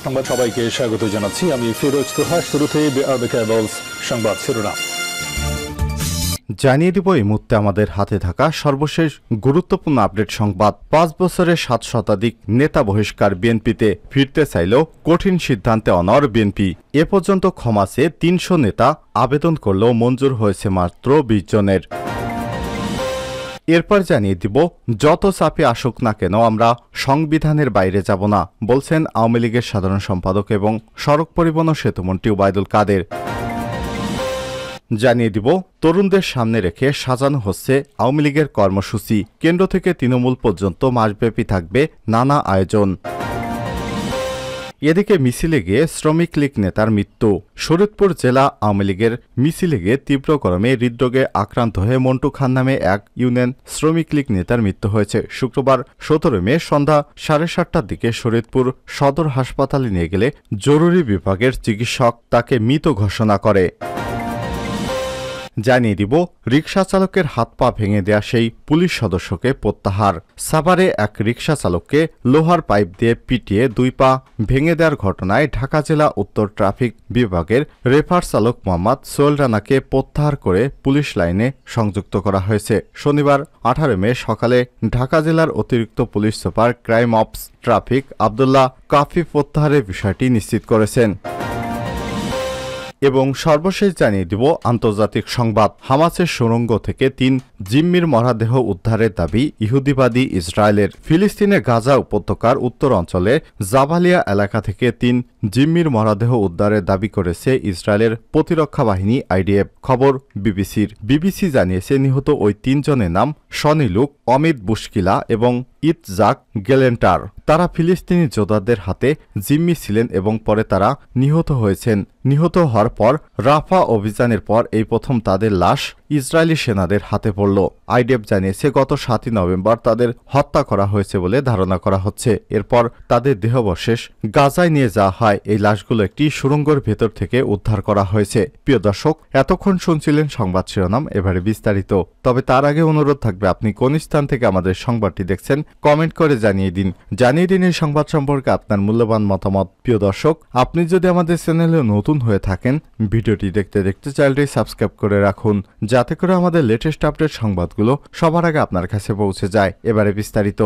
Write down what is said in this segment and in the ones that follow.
সংবাদ সবাইকে স্বাগত জানাচ্ছি। আমি ফিরোজ তোহা। শুরুতে সংবাদ শিরোনাম জানিয়ে দিব এই মুহূর্তে আমাদের হাতে থাকা সর্বশেষ গুরুত্বপূর্ণ আপডেট সংবাদ। 5 বছরে 7 শতাধিক নেতা বহিষ্কার, বিএনপিতে ফিরতে চাইলেও কঠিন সিদ্ধান্তে অনড় বিএনপি। এ পর্যন্ত ক্ষমা চেয়ে 300 নেতা আবেদন করলেও মঞ্জুর হয়েছে মাত্র 20 জনের। এরপর জানিয়ে দিব, যত চাপে আসুক না কেন আমরা সংবিধানের বাইরে যাব না, বলছেন আওয়ামী লীগের সাধারণ সম্পাদক এবং সড়ক পরিবহন ও সেতুমন্ত্রী ওবায়দুল কাদের। জানিয়ে দিব, তরুণদের সামনে রেখে সাজানো হচ্ছে আওয়ামী লীগের কর্মসূচি। কেন্দ্র থেকে তৃণমূল পর্যন্ত মাসব্যাপী থাকবে নানা আয়োজন। এদিকে মিছিলে গিয়ে শ্রমিক লীগ নেতার মৃত্যু। শরীয়তপুর জেলা আওয়ামী লীগের মিছিলে গিয়ে তীব্র গরমে হৃদরোগে আক্রান্ত হয়ে মন্টু খান নামে এক ইউনিয়ন শ্রমিক লীগ নেতার মৃত্যু হয়েছে। শুক্রবার 17 মে সন্ধ্যা 7:30টার দিকে শরীয়তপুর সদর হাসপাতালে নিয়ে গেলে জরুরি বিভাগের চিকিৎসক তাকে মৃত ঘোষণা করে। জানিয়ে দিব, রিকশা চালকের হাত পা ভেঙে দেয়া সেই পুলিশ সদস্যকে প্রত্যাহার। সাভারে এক রিকশা চালককে লোহার পাইপ দিয়ে পিটিয়ে 2 পা ভেঙে দেওয়ার ঘটনায় ঢাকা জেলা উত্তর ট্রাফিক বিভাগের রেফার চালক মোহাম্মদ সোহেল রানাকে প্রত্যাহার করে পুলিশ লাইনে সংযুক্ত করা হয়েছে। শনিবার 18 মে সকালে ঢাকা জেলার অতিরিক্ত police super crime ops traffic Abdullah Kafi প্রত্যাহারের বিষয়টি নিশ্চিত করেছেন। এবং সর্বশেষ জানিয়ে দিব আন্তর্জাতিক সংবাদ। হামাসের সুড়ঙ্গ থেকে 3 জিম্মির মরদেহ উদ্ধারের দাবি ইহুদিবাদী ইসরায়েলের। ফিলিস্তিনে গাজা উপত্যকার উত্তর অঞ্চলে জাবালিয়া এলাকা থেকে 3 জিম্মির মরদেহ উদ্ধারের দাবি করেছে ইসরায়েলের প্রতিরক্ষা বাহিনী আইডিএফ। খবর বিবিসি জানিয়েছে, নিহত ওই 3 জনের নাম শনি লুক, অমিত বুশকিলা এবং ইতজাক গেলেন্টার। তারা ফিলিস্তিনি যোদ্ধাদের হাতে জিম্মি ছিলেন এবং পরে তারা নিহত হয়েছেন। নিহত হওয়ার পর রাফা অভিযানের পর এই প্রথম তাদের লাশ ইসরায়েলি সেনাদের হাতে পড়ল। আইডিএফ জানিয়েছে, গত 7 নভেম্বর তাদের হত্যা করা হয়েছে বলে ধারণা করা হচ্ছে। এরপর তাদের দেহাবশেষ গাজায় নিয়ে যাওয়া হয়। এই লাশগুলো একটি সুড়ঙ্গের ভেতর থেকে উদ্ধার করা হয়েছে। প্রিয় দর্শক, এতক্ষণ শুনছিলেন সংবাদ শিরোনাম, এবারে বিস্তারিত। তবে তার আগে অনুরোধ থাকবে, আপনি কোন স্থান থেকে আমাদের সংবাদটি দেখছেন কমেন্ট করে জানিয়ে দিন এই সংবাদ সম্পর্কে আপনার মূল্যবান মতামত। প্রিয় দর্শক, আপনি যদি আমাদের চ্যানেলে নতুন হয়ে থাকেন, ভিডিওটি দেখতে দেখতে চ্যানেলটি সাবস্ক্রাইব করে রাখুন, যাতে করে আমাদের লেটেস্ট আপডেট সংবাদগুলো সবার আগে আপনার কাছে পৌঁছে যায়। এবারে বিস্তারিত।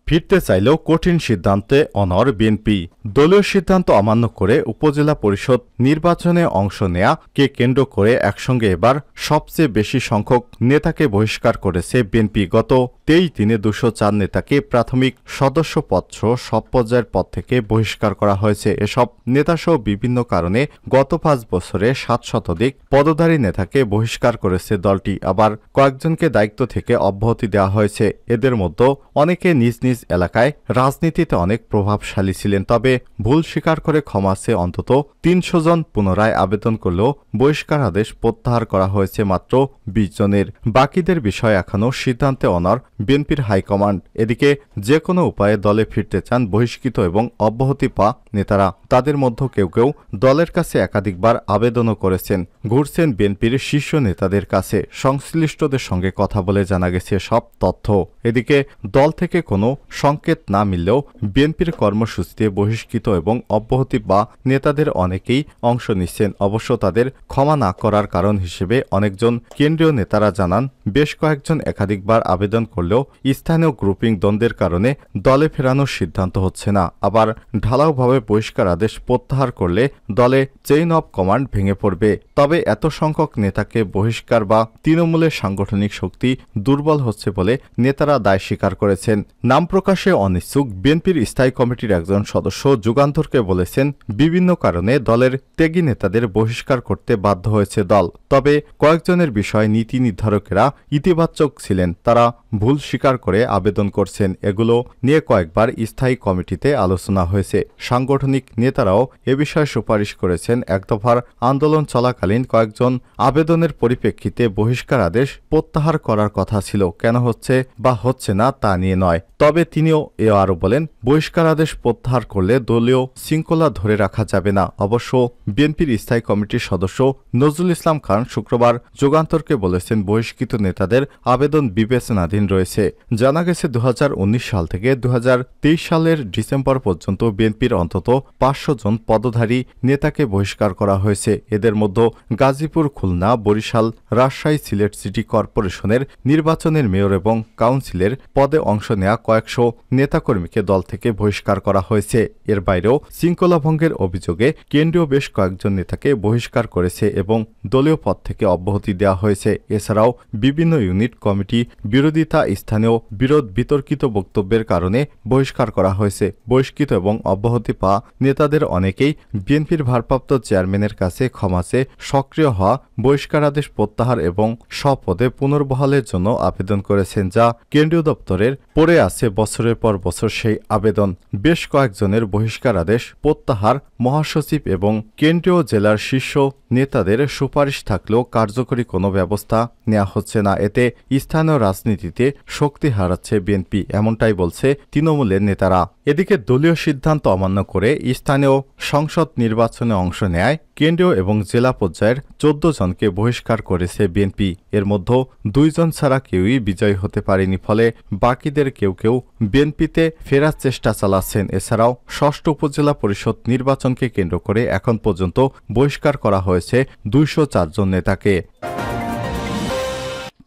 ফিরতে চাইলেও কঠিন সিদ্ধান্তে অনড় বিএনপি। দলীয় সিদ্ধান্ত অমান্য করে উপজেলা পরিষদ নির্বাচনে অংশ নেয়াকে কেন্দ্র করে একসঙ্গে এবার সবচেয়ে বেশি সংখ্যক নেতাকে বহিষ্কার করেছে বিএনপি। গত 23 দিনে 204 নেতাকে প্রাথমিক সদস্য পদসহ সব পর্যায়ের পদ থেকে বহিষ্কার করা হয়েছে। এসব নেতাসহ বিভিন্ন কারণে গত 5 বছরে 7 শতাধিক পদধারী নেতাকে বহিষ্কার করেছে দলটি। আবার কয়েকজনকে দায়িত্ব থেকে অব্যাহতি দেওয়া হয়েছে। এদের মধ্যে অনেকে নিজ নিজ এলাকায় রাজনীতিতে অনেক প্রভাবশালী ছিলেন। তবে ভুল স্বীকার করে ক্ষমা চেয়ে অন্তত 300 জন পুনরায় আবেদন করলেও বহিষ্কার আদেশ প্রত্যাহার করা হয়েছে মাত্র 20 জনের। বাকিদের বিষয় এখনও সিদ্ধান্তে অনড় বিএনপির হাইকমান্ড। এদিকে যে কোনো উপায়ে দলে ফিরতে চান বহিষ্কৃত এবং অব্যাহতি পাওয়া নেতারা। তাদের মধ্যে কেউ কেউ দলের কাছে একাধিকবার আবেদনও করেছেন, ঘুরছেন বিএনপির শীর্ষ নেতাদের কাছে। সংশ্লিষ্টদের সঙ্গে কথা বলে জানা গেছে সব তথ্য। এদিকে দল থেকে কোনো সংকেত না মিললেও বিএনপির কর্মসূচিতে বহিষ্কৃত এবং অব্যাহতি বা নেতাদের অনেকেই অংশ নিচ্ছেন। অবশ্য তাদের ক্ষমা না করার কারণ হিসেবে অনেকজন কেন্দ্রীয় নেতারা জানান, বেশ কয়েকজন একাধিকবার আবেদন করলেও স্থানীয় গ্রুপিং দ্বন্দ্বের কারণে দলে ফেরানোর সিদ্ধান্ত হচ্ছে না। আবার ঢালাওভাবে বহিষ্কার আদেশ প্রত্যাহার করলে দলে চেইন অব কমান্ড ভেঙে পড়বে। তবে এত সংখ্যক নেতাকে বহিষ্কার বা তৃণমূলের সাংগঠনিক শক্তি দুর্বল হচ্ছে বলে নেতারা দায় স্বীকার করেছেন। নাম প্রকাশে অনিচ্ছুক বিএনপির স্থায়ী কমিটির একজন সদস্য যুগান্তরকে বলেছেন, বিভিন্ন কারণে দলের ত্যাগী নেতাদের বহিষ্কার করতে বাধ্য হয়েছে দল। তবে কয়েকজনের বিষয়ে নীতি নির্ধারকেরা ইতিবাচক ছিলেন, তারা ভুল স্বীকার করে আবেদন করছেন। এগুলো নিয়ে কয়েকবার স্থায়ী কমিটিতে আলোচনা হয়েছে। সাংগঠনিক নেতারাও এ বিষয়ে সুপারিশ করেছেন। এক দফার আন্দোলন চলাকালীন কয়েকজন আবেদনের পরিপ্রেক্ষিতে বহিষ্কার আদেশ প্রত্যাহার করার কথা ছিল। কেন হচ্ছে বা হচ্ছে না তা নিয়ে নয়। তবে তিনিও আরও বলেন, বহিষ্কার আদেশ প্রত্যাহার করলে দলীয় শৃঙ্খলা ধরে রাখা যাবে না। অবশ্য বিএনপির স্থায়ী কমিটির সদস্য নজরুল ইসলাম খান শুক্রবার যুগান্তরকে বলেছেন, বহিষ্কৃত নেতাদের আবেদন বিবেচনাধীন রয়েছে। হয়েছে। জানা গেছে 2019 সাল থেকে 2023 সালের ডিসেম্বর পর্যন্ত বিএনপির অন্তত 500 জন পদধারী নেতাকে বহিষ্কার করা হয়েছে। এদের মধ্যে গাজীপুর, খুলনা, বরিশাল, রাজশাহী, সিলেট সিটি কর্পোরেশনের নির্বাচনের মেয়র এবং কাউন্সিলের পদে অংশ নেওয়া কয়েকশো নেতাকর্মীকে দল থেকে বহিষ্কার করা হয়েছে। এর বাইরেও শৃঙ্খলাভঙ্গের অভিযোগে কেন্দ্রীয় বেশ কয়েকজন নেতাকে বহিষ্কার করেছে এবং দলীয় পদ থেকে অব্যাহতি দেওয়া হয়েছে। এছাড়াও বিভিন্ন ইউনিট কমিটি বিরোধিতা, স্থানীয় বিরোধ, বিতর্কিত বক্তব্যের কারণে বহিষ্কার করা হয়েছে। বহিষ্কৃত এবং অব্যাহতি পাওয়া নেতাদের অনেকেই বিএনপির ভারপ্রাপ্ত চেয়ারম্যানের কাছে ক্ষমা চেয়ে সক্রিয় হওয়া, বহিষ্কারাদেশ প্রত্যাহার এবং স্বপদে পুনর্বহালের জন্য আবেদন করেছেন, যা কেন্দ্রীয় দপ্তরের পড়ে আছে বছরের পর বছর সেই আবেদন। বেশ কয়েকজনের বহিষ্কারাদেশ প্রত্যাহার, মহাসচিব এবং কেন্দ্রীয় জেলার শীর্ষ নেতাদের সুপারিশ থাকলেও কার্যকরী কোনো ব্যবস্থা নেওয়া হচ্ছে না। এতে স্থানীয় রাজনীতিতে শক্তি হারাচ্ছে বিএনপি, এমনটাই বলছে তৃণমূলের নেতারা। এদিকে দলীয় সিদ্ধান্ত অমান্য করে স্থানীয় সংসদ নির্বাচনে অংশ নেয় কেন্দ্রীয় এবং জেলা পর্যায়ের 14 জনকে বহিষ্কার করেছে বিএনপি। এর মধ্যে 2 জন ছাড়া কেউই বিজয়ী হতে পারেনি, ফলে বাকিদের কেউ কেউ বিএনপিতে ফেরার চেষ্টা চালাচ্ছেন। এছাড়াও 6ষ্ঠ উপজেলা পরিষদ নির্বাচনকে কেন্দ্র করে এখন পর্যন্ত বহিষ্কার করা হয়েছে 204 জন নেতাকে।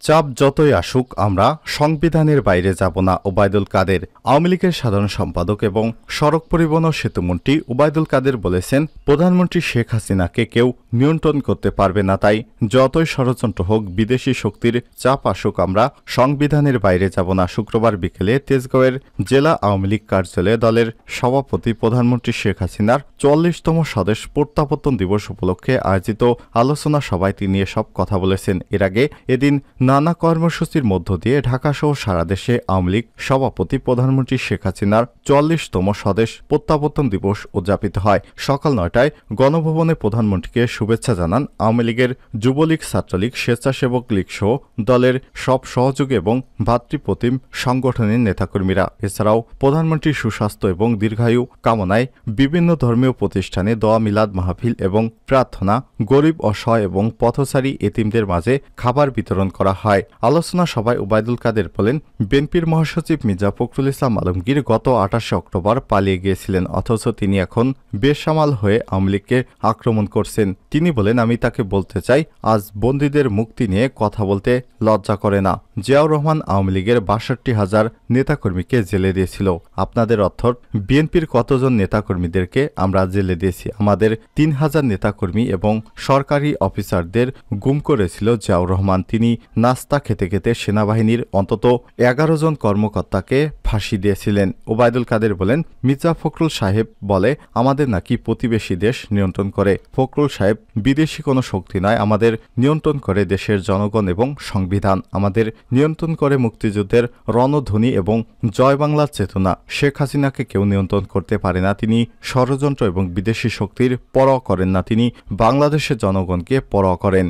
চাপ যতই আসুক আমরা সংবিধানের বাইরে যাব না, ওবায়দুল কাদের। আওয়ামী লীগের সাধারণ সম্পাদক এবং সড়ক পরিবহন ও সেতুমন্ত্রী ওবায়দুল কাদের বলেছেন, প্রধানমন্ত্রী শেখ হাসিনাকে কেউ নিয়ন্ত্রণ করতে পারবে না, তাই যতই ষড়যন্ত্র হোক, বিদেশি শক্তির চাপ আসুক, আমরা সংবিধানের বাইরে যাব না। শুক্রবার বিকেলে তেজগাঁওয়ের জেলা আওয়ামী লীগ কার্যালয়ে দলের সভাপতি প্রধানমন্ত্রী শেখ হাসিনার 44তম স্বদেশ প্রত্যাবর্তন দিবস উপলক্ষে আয়োজিত আলোচনা সভায় তিনি এসব কথা বলেছেন। এর আগে এদিন নানা কর্মসূচির মধ্য দিয়ে ঢাকাসহ সারা দেশে আওয়ামী লীগ সভাপতি প্রধানমন্ত্রী শেখ হাসিনার 44তম স্বদেশ প্রত্যাবর্তন দিবস উদযাপিত হয়। সকাল 9টায় গণভবনে প্রধানমন্ত্রীকে শুভেচ্ছা জানান আওয়ামী লীগের যুবলীগ, ছাত্রলীগ, স্বেচ্ছাসেবক লীগ সহ দলের সব সহযোগী এবং ভাতৃপ্রতিম সংগঠনের নেতাকর্মীরা। এছাড়াও প্রধানমন্ত্রীর সুস্বাস্থ্য এবং দীর্ঘায়ু কামনায় বিভিন্ন ধর্মীয় প্রতিষ্ঠানে দোয়া, মিলাদ মাহফিল এবং প্রার্থনা, গরিব, অসহায় এবং পথচারী এতিমদের মাঝে খাবার বিতরণ করা হয়। আলোচনা সভায় ওবায়দুল কাদের বলেন, বিএনপির মহাসচিব মির্জা ফখরুল ইসলাম আলমগীর গত 28 অক্টোবর পালিয়ে গিয়েছিলেন, অথচ তিনি এখন বেসামাল হয়ে আওয়ামী লীগকে আক্রমণ করছেন। তিনি বলেন, আমি তাকে বলতে চাই, আজ বন্দীদের মুক্তি নিয়ে কথা বলতে লজ্জা করে না। জিয়াউর রহমান আওয়ামী লীগের 62,000 নেতাকর্মীকে জেলে দিয়েছিল। আপনাদের অর্থ বিএনপির কতজন নেতাকর্মীদেরকে আমরা জেলে দিয়েছি? আমাদের 3,000 নেতাকর্মী এবং সরকারি অফিসারদের গুম করেছিল জিয়াউর রহমান। তিনি নাস্তা খেতে খেতে সেনাবাহিনীর অন্তত 11 জন কর্মকর্তাকে ফাঁসি দিয়েছিলেন। ওবায়দুল কাদের বলেন, মির্জা ফখরুল সাহেব বলে আমাদের নাকি প্রতিবেশী দেশ নিয়ন্ত্রণ করে। ফখরুল সাহেব বিদেশি কোনো শক্তি নয়, আমাদের নিয়ন্ত্রণ করে দেশের জনগণ এবং সংবিধান। আমাদের নিয়ন্ত্রণ করে মুক্তিযুদ্ধের রণধ্বনি এবং জয় বাংলার চেতনা। শেখ হাসিনাকে কেউ নিয়ন্ত্রণ করতে পারে না। তিনি ষড়যন্ত্র এবং বিদেশি শক্তির পরোয়া করেন না, তিনি বাংলাদেশের জনগণকে পরোয়া করেন।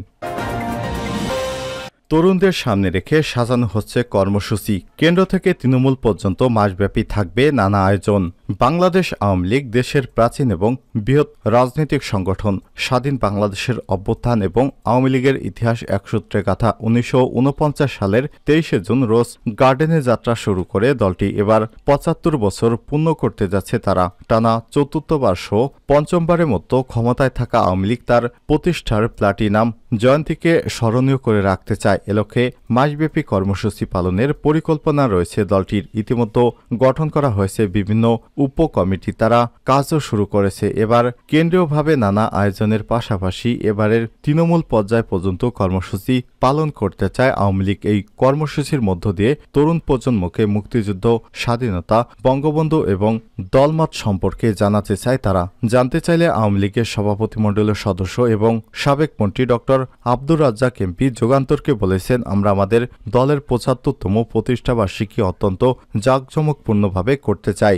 তরুণদের সামনে রেখে সাজানো হচ্ছে কর্মসূচি। কেন্দ্র থেকে তৃণমূল পর্যন্ত মাসব্যাপী থাকবে নানা আয়োজন। বাংলাদেশ আওয়ামী লীগ দেশের প্রাচীন এবং বৃহৎ রাজনৈতিক সংগঠন। স্বাধীন বাংলাদেশের অভ্যুত্থান এবং আওয়ামী লীগের ইতিহাস এক সূত্রে গাথা। 1949 সালের 23শে জুন রোজ গার্ডেনে যাত্রা শুরু করে দলটি এবার 75 বছর পূর্ণ করতে যাচ্ছে তারা। টানা 4র্থবার সহ 5মবারের মতো ক্ষমতায় থাকা আওয়ামী লীগ তার প্রতিষ্ঠার প্লাটিনাম জয়ন্তীকে স্মরণীয় করে রাখতে চায়। এ লক্ষ্যে মাসব্যাপী কর্মসূচি পালনের পরিকল্পনা রয়েছে দলটির। ইতিমধ্যে গঠন করা হয়েছে বিভিন্ন উপকমিটি, তারা কাজও শুরু করেছে। এবার কেন্দ্রীয়ভাবে নানা আয়োজনের পাশাপাশি এবারের তৃণমূল পর্যায় পর্যন্ত কর্মসূচি পালন করতে চায় আওয়ামী লীগ। এই কর্মসূচির মধ্য দিয়ে তরুণ প্রজন্মকে মুক্তিযুদ্ধ, স্বাধীনতা, বঙ্গবন্ধু এবং দলমত সম্পর্কে জানাতে চায় তারা। জানতে চাইলে আওয়ামী লীগের সভাপতিমণ্ডলের সদস্য এবং সাবেক মন্ত্রী ডক্টর আব্দুর রাজ্জাক এমপি যুগান্তরকে বলেছেন, আমরা আমাদের দলের 75তম প্রতিষ্ঠাবার্ষিকী অত্যন্ত জাঁকজমকপূর্ণভাবে করতে চাই।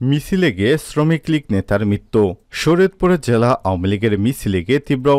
মিছিলে গিয়ে শ্রমিক লীগ নেতার মৃত্যু। শরীয়তপুরে জেলা আওয়ামী লীগের মিছিলে গিয়ে তীব্র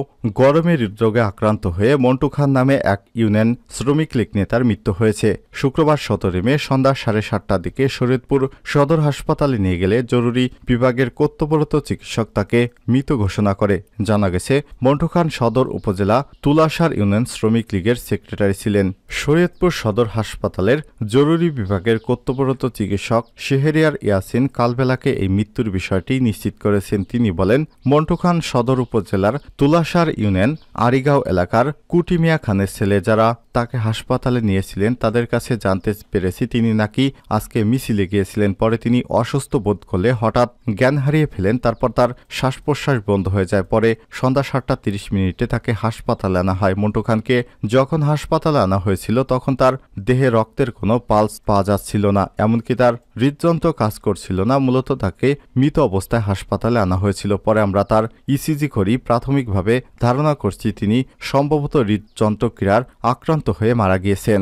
গরমে হৃদরোগে আক্রান্ত হয়ে মন্টু খান নামে এক ইউনিয়ন শ্রমিক লীগ নেতার মৃত্যু হয়েছে। শুক্রবার 17 মে সন্ধ্যা 7:30টার দিকে শরীয়তপুর সদর হাসপাতালে নিয়ে গেলে জরুরি বিভাগের কর্তব্যরত চিকিৎসক তাকে মৃত ঘোষণা করে। জানা গেছে, মন্টু খান সদর উপজেলা তুলাসার ইউনিয়ন শ্রমিক লীগের সেক্রেটারি ছিলেন। শরীয়তপুর সদর হাসপাতালের জরুরি বিভাগের কর্তব্যরত চিকিৎসক শেহরিয়ার ইয়াসিন কালবেলাকে এই মৃত্যুর বিষয়টি নিশ্চিত করেছেন। তিনি বলেন, মন্টু খান সদর উপজেলার তুলাসার ইউনিয়ন আরিগাঁও এলাকার কুটিমিয়া খানের ছেলে। যারা তাকে হাসপাতালে নিয়েছিলেন তাদের কাছে জানতে পেরেছি তিনি নাকি আজকে মিছিলে গিয়েছিলেন। পরে তিনি অসুস্থ বোধ করলে হঠাৎ জ্ঞান হারিয়ে ফেলেন। তারপর তার শ্বাস প্রশ্বাস বন্ধ হয়ে যায়। পরে সন্ধ্যা 7:30 তাকে হাসপাতালে আনা হয়। মন্টু খানকে যখন হাসপাতালে আনা হয়েছিল তখন তার দেহে রক্তের কোনো পালস পাওয়া যাচ্ছিল না, এমনকি তার হৃদযন্ত্র কাজ করছিল না। মূলত তাকে মৃত অবস্থায় হাসপাতালে আনা হয়েছিল। পরে আমরা তার ইসিজি করি। প্রাথমিকভাবে ধারণা করছি তিনি সম্ভবত হৃদযন্ত্রক্রিয়ার আক্রান্ত হয়ে মারা গিয়েছেন।